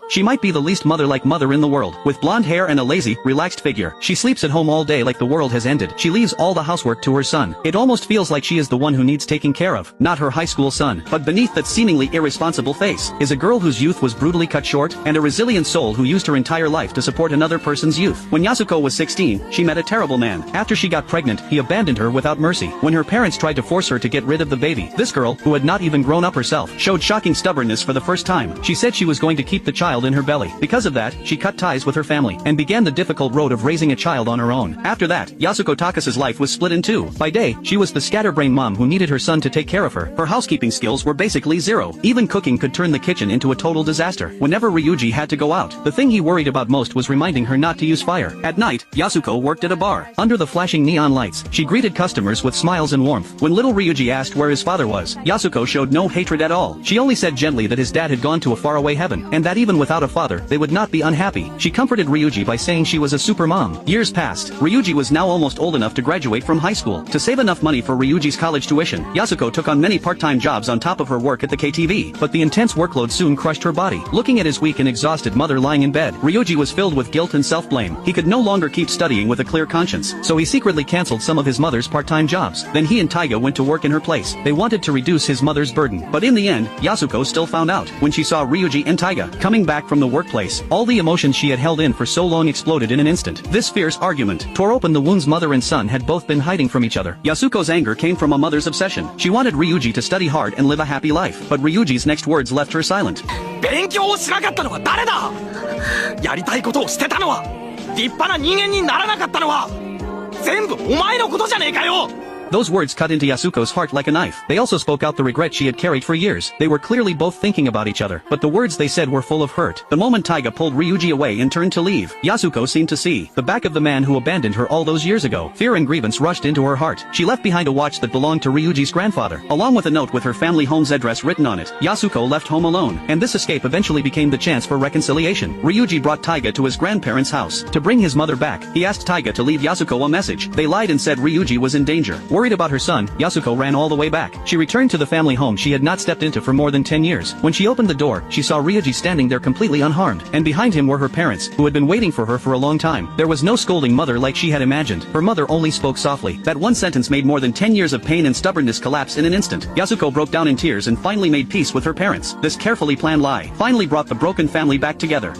She might be the least mother-like mother in the world, with blonde hair and a lazy, relaxed figure. She sleeps at home all day like the world has ended. She leaves all the housework to her son. It almost feels like she is the one who needs taking care of, not her high school son. But beneath that seemingly irresponsible face, is a girl whose youth was brutally cut short, and a resilient soul who used her entire life to support another person's youth. When Yasuko was 16, she met a terrible man. After she got pregnant, he abandoned her without mercy. When her parents tried to force her to get rid of the baby, this girl, who had not even grown up herself, showed shocking stubbornness for the first time. She said she was going to keep the child in her belly. Because of that, she cut ties with her family, and began the difficult road of raising a child on her own. After that, Yasuko Takasa's life was split in two. By day, she was the scatterbrain mom who needed her son to take care of her. Her housekeeping skills were basically zero. Even cooking could turn the kitchen into a total disaster. Whenever Ryuji had to go out, the thing he worried about most was reminding her not to use fire. At night, Yasuko worked at a bar. Under the flashing neon lights, she greeted customers with smiles and warmth. When little Ryuji asked where his father was, Yasuko showed no hatred at all. She only said gently that his dad had gone to a faraway heaven, and that even without a father, they would not be unhappy. She comforted Ryuji by saying she was a super mom. Years passed. Ryuji was now almost old enough to graduate from high school. To save enough money for Ryuji's college tuition, Yasuko took on many part-time jobs on top of her work at the KTV, but the intense workload soon crushed her body. Looking at his weak and exhausted mother lying in bed, Ryuji was filled with guilt and self-blame. He could no longer keep studying with a clear conscience, so he secretly cancelled some of his mother's part-time jobs. Then he and Taiga went to work in her place. They wanted to reduce his mother's burden, but in the end, Yasuko still found out. When she saw Ryuji and Taiga coming back from the workplace, all the emotions she had held in for so long exploded in an instant. This fierce argument tore open the wounds mother and son had both been hiding from each other. Yasuko's anger came from a mother's obsession. She wanted Ryuji to study hard and live a happy life, but Ryuji's next words left her silent. 勉強をしなかったのは誰だ？やりたいことをしてたのは、立派な人間にならなかったのは、全部お前のことじゃねえかよ！ Those words cut into Yasuko's heart like a knife. They also spoke out the regret she had carried for years. They were clearly both thinking about each other, but the words they said were full of hurt. The moment Taiga pulled Ryuji away and turned to leave, Yasuko seemed to see the back of the man who abandoned her all those years ago. Fear and grievance rushed into her heart. She left behind a watch that belonged to Ryuji's grandfather, along with a note with her family home's address written on it. Yasuko left home alone, and this escape eventually became the chance for reconciliation. Ryuji brought Taiga to his grandparents' house. To bring his mother back, he asked Taiga to leave Yasuko a message. They lied and said Ryuji was in danger. Worried about her son, Yasuko ran all the way back. She returned to the family home she had not stepped into for more than 10 years. When she opened the door, she saw Ryuji standing there completely unharmed, and behind him were her parents, who had been waiting for her for a long time. There was no scolding mother like she had imagined. Her mother only spoke softly. That one sentence made more than 10 years of pain and stubbornness collapse in an instant. Yasuko broke down in tears and finally made peace with her parents. This carefully planned lie finally brought the broken family back together.